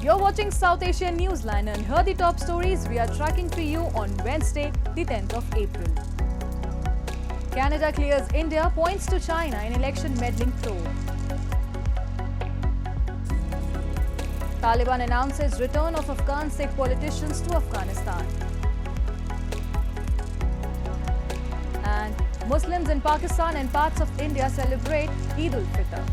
You're watching South Asian Newsline and here are the top stories we are tracking for you on Wednesday, the 10th of April. Canada clears India, points to China in election meddling probe. Taliban announces return of Afghan Sikh politicians to Afghanistan. And Muslims in Pakistan and parts of India celebrate Eid al-Fitr.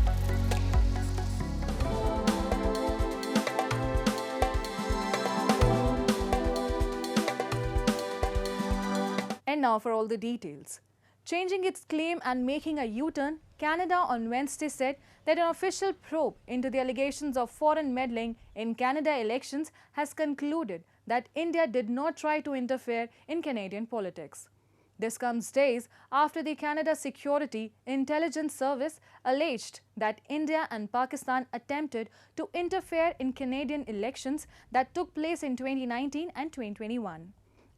And now for all the details. Changing its claim and making a U-turn, Canada on Wednesday said that an official probe into the allegations of foreign meddling in Canada elections has concluded that India did not try to interfere in Canadian politics. This comes days after the Canada Security Intelligence Service alleged that India and Pakistan attempted to interfere in Canadian elections that took place in 2019 and 2021.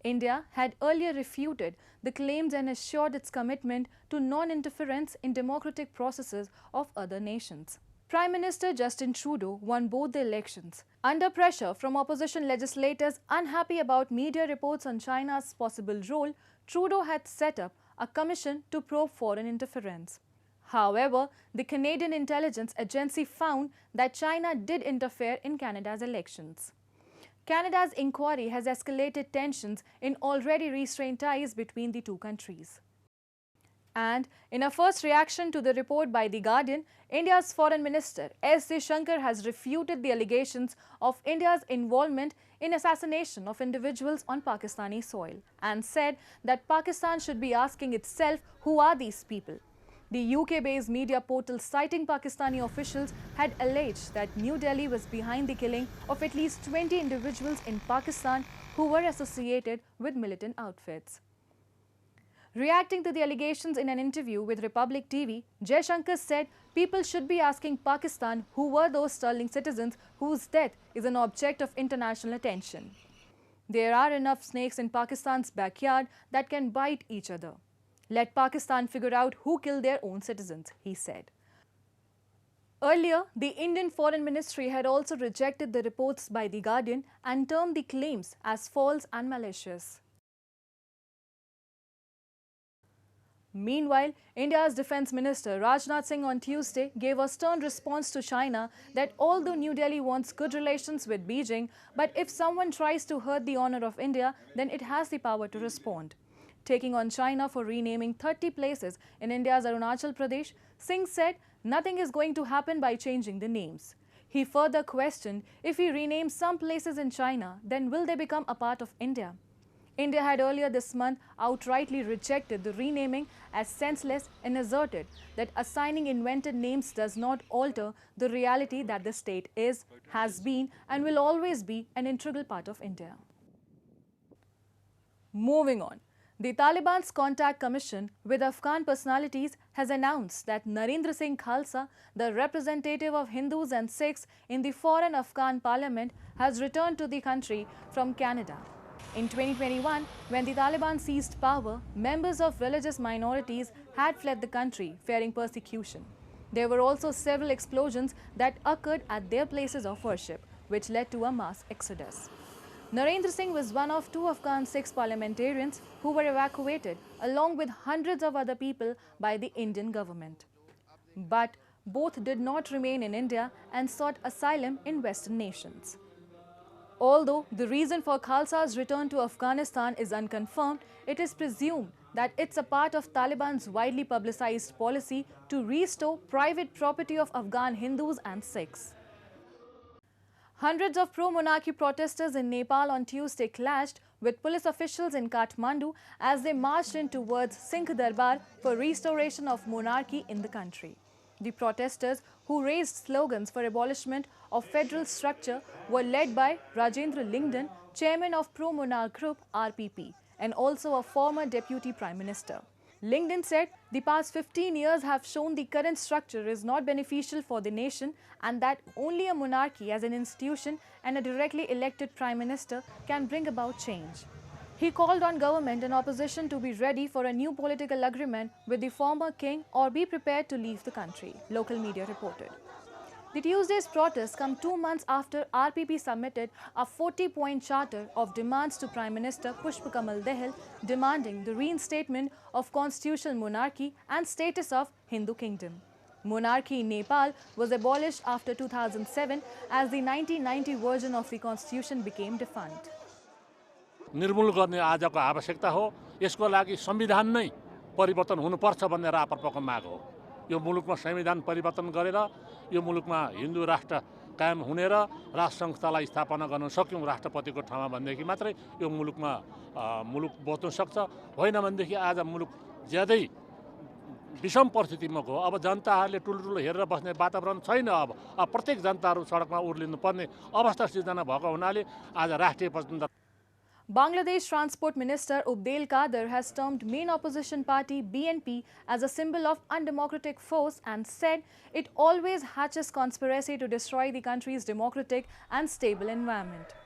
India had earlier refuted the claims and assured its commitment to non-interference in democratic processes of other nations. Prime Minister Justin Trudeau won both the elections. Under pressure from opposition legislators unhappy about media reports on China's possible role, Trudeau had set up a commission to probe foreign interference. However, the Canadian Intelligence Agency found that China did interfere in Canada's elections. Canada's inquiry has escalated tensions in already restrained ties between the two countries. And in a first reaction to the report by The Guardian, India's Foreign Minister S. Jaishankar has refuted the allegations of India's involvement in assassination of individuals on Pakistani soil and said that Pakistan should be asking itself who are these people. The UK-based media portal citing Pakistani officials had alleged that New Delhi was behind the killing of at least 20 individuals in Pakistan who were associated with militant outfits. Reacting to the allegations in an interview with Republic TV, Jaishankar said people should be asking Pakistan who were those sterling citizens whose death is an object of international attention. There are enough snakes in Pakistan's backyard that can bite each other. Let Pakistan figure out who killed their own citizens, he said. Earlier, the Indian Foreign Ministry had also rejected the reports by The Guardian and termed the claims as false and malicious. Meanwhile, India's Defence Minister Rajnath Singh on Tuesday gave a stern response to China that although New Delhi wants good relations with Beijing, but if someone tries to hurt the honour of India, then it has the power to respond. Taking on China for renaming 30 places in India's Arunachal Pradesh, Singh said nothing is going to happen by changing the names. He further questioned if we rename some places in China, then will they become a part of India? India had earlier this month outrightly rejected the renaming as senseless and asserted that assigning invented names does not alter the reality that the state is, has been and will always be an integral part of India. Moving on. The Taliban's Contact Commission with Afghan Personalities has announced that Narendra Singh Khalsa, the representative of Hindus and Sikhs in the foreign Afghan parliament, has returned to the country from Canada. In 2021, when the Taliban seized power, members of religious minorities had fled the country, fearing persecution. There were also several explosions that occurred at their places of worship, which led to a mass exodus. Narendra Singh was one of 2 Afghan Sikhs parliamentarians who were evacuated along with hundreds of other people by the Indian government. But both did not remain in India and sought asylum in Western nations. Although the reason for Khalsa's return to Afghanistan is unconfirmed, it is presumed that it's a part of Taliban's widely publicized policy to restore private property of Afghan Hindus and Sikhs. Hundreds of pro-monarchy protesters in Nepal on Tuesday clashed with police officials in Kathmandu as they marched in towards Singha Durbar for restoration of monarchy in the country. The protesters, who raised slogans for abolishment of federal structure, were led by Rajendra Lingden, chairman of pro-monarch group RPP, and also a former deputy prime minister. Lingden said the past 15 years have shown the current structure is not beneficial for the nation and that only a monarchy as an institution and a directly elected prime minister can bring about change. He called on government and opposition to be ready for a new political agreement with the former king or be prepared to leave the country, local media reported. The Tuesday's protests come 2 months after RPP submitted a 40-point charter of demands to Prime Minister Pushpa Kamal Dahal, demanding the reinstatement of constitutional monarchy and status of Hindu kingdom. Monarchy in Nepal was abolished after 2007 as the 1990 version of the constitution became defunct. निर्मूल गर्ने आजको आवश्यकता हो। यसको लागि संविधान नै परिवर्तन हुनुपर्छ भन्ने राप्रपाको माग हो। यो मुलुकमा संविधान परिवर्तन गरेर यो मुलुकमा हिन्दू राष्ट्र कायम हुने र राष्ट्र संस्थालाई स्थापना गर्न सक्यौं राष्ट्रपतिको ठाउँमा भन्देखि मात्रै यो मुलुकमा मुलुक बच्न सक्छ। होइन भनेदेखि आज मुलुक ज्यादै विषम परिस्थितिमा गयो। अब जनताहरूले टुलटुलो हेरेर बस्ने वातावरण छैन। अब प्रत्येक जनताहरू सडकमा उर्लिनु पर्ने अवस्था सिर्जना भएको हुनाले आज राष्ट्रिय प्रजातन्त्र Bangladesh Transport Minister Ubdel Kader has termed main opposition party BNP as a symbol of undemocratic force and said it always hatches conspiracy to destroy the country's democratic and stable environment.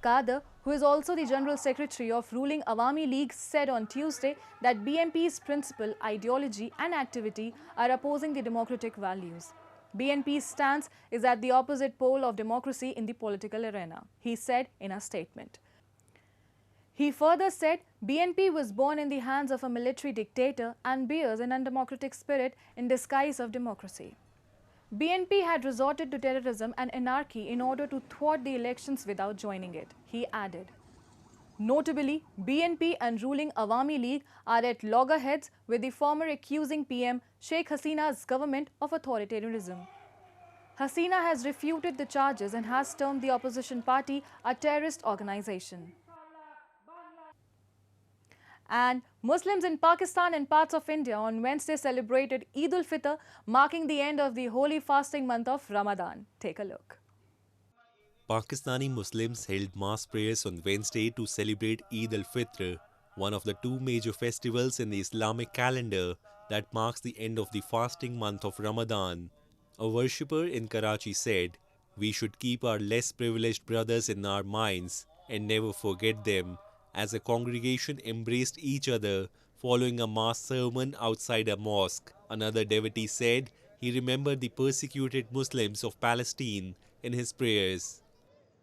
Kader, who is also the General Secretary of ruling Awami League, said on Tuesday that BNP's principle, ideology and activity are opposing the democratic values. BNP's stance is at the opposite pole of democracy in the political arena, he said in a statement. He further said BNP was born in the hands of a military dictator and bears an undemocratic spirit in disguise of democracy. BNP had resorted to terrorism and anarchy in order to thwart the elections without joining it, he added. Notably, BNP and ruling Awami League are at loggerheads with the former accusing PM Sheikh Hasina's government of authoritarianism. Hasina has refuted the charges and has termed the opposition party a terrorist organization. And Muslims in Pakistan and parts of India on Wednesday celebrated Eid al-Fitr, marking the end of the holy fasting month of Ramadan. Take a look. Pakistani Muslims held mass prayers on Wednesday to celebrate Eid al-Fitr, one of the two major festivals in the Islamic calendar that marks the end of the fasting month of Ramadan. A worshipper in Karachi said, "We should keep our less privileged brothers in our minds and never forget them," as a congregation embraced each other following a mass sermon outside a mosque. Another devotee said he remembered the persecuted Muslims of Palestine in his prayers.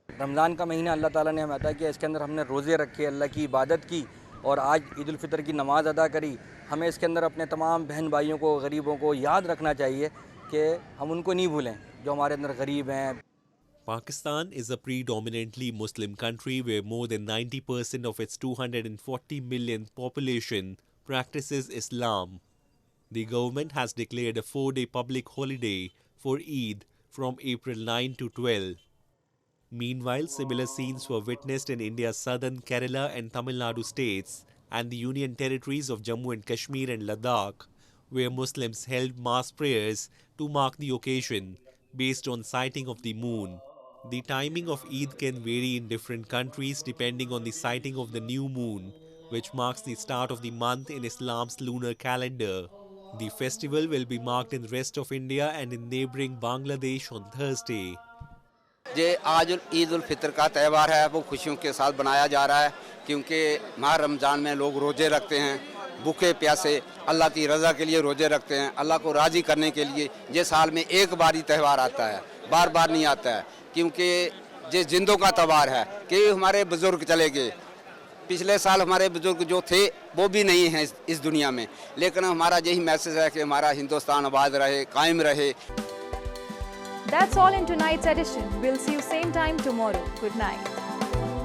Ramzan का महीना अल्लाह ताला ने हमें अता किया, इसके अंदर हमने रोज़े रखे, अल्लाह की इबादत की और आज ईद उल फितर की नमाज़ अदा करी। हमें इसके अंदर अपने तमाम बहन भाइयों को, गरीबों को याद रखना चाहिए कि हम उनको नहीं भूलें जो हमारे अंदर गरीब हैं। Pakistan is a predominantly Muslim country where more than 90% of its 240 million population practices Islam. The government has declared a 4-day public holiday for Eid from April 9 to 12. Meanwhile, similar scenes were witnessed in India's southern Kerala and Tamil Nadu states and the Union territories of Jammu and Kashmir and Ladakh, where Muslims held mass prayers to mark the occasion based on sighting of the moon. The timing of Eid can vary in different countries depending on the sighting of the new moon, which marks the start of the month in Islam's lunar calendar. The festival will be marked in the rest of India and in neighboring Bangladesh on Thursday. ये आज ईद उल फितर का त्यौहार है, वो खुशियों के साथ बनाया जा रहा है क्योंकि माह रमज़ान में लोग रोज़े रखते हैं, भूखे प्यासे अल्लाह की रज़ा के लिए रोज़े रखते हैं, अल्लाह को राज़ी करने के लिए। ये साल में एक बार ही त्यौहार आता है, बार बार नहीं आता है क्योंकि ये जिंदों का त्यौहार है कि हमारे बुज़ुर्ग चले गए। पिछले साल हमारे बुज़ुर्ग जो थे वो भी नहीं हैं इस दुनिया में, लेकिन हमारा यही मैसेज है कि हमारा हिंदुस्तान आबाद रहे, कायम रहे। That's all in tonight's edition. We'll see you same time tomorrow. Good night.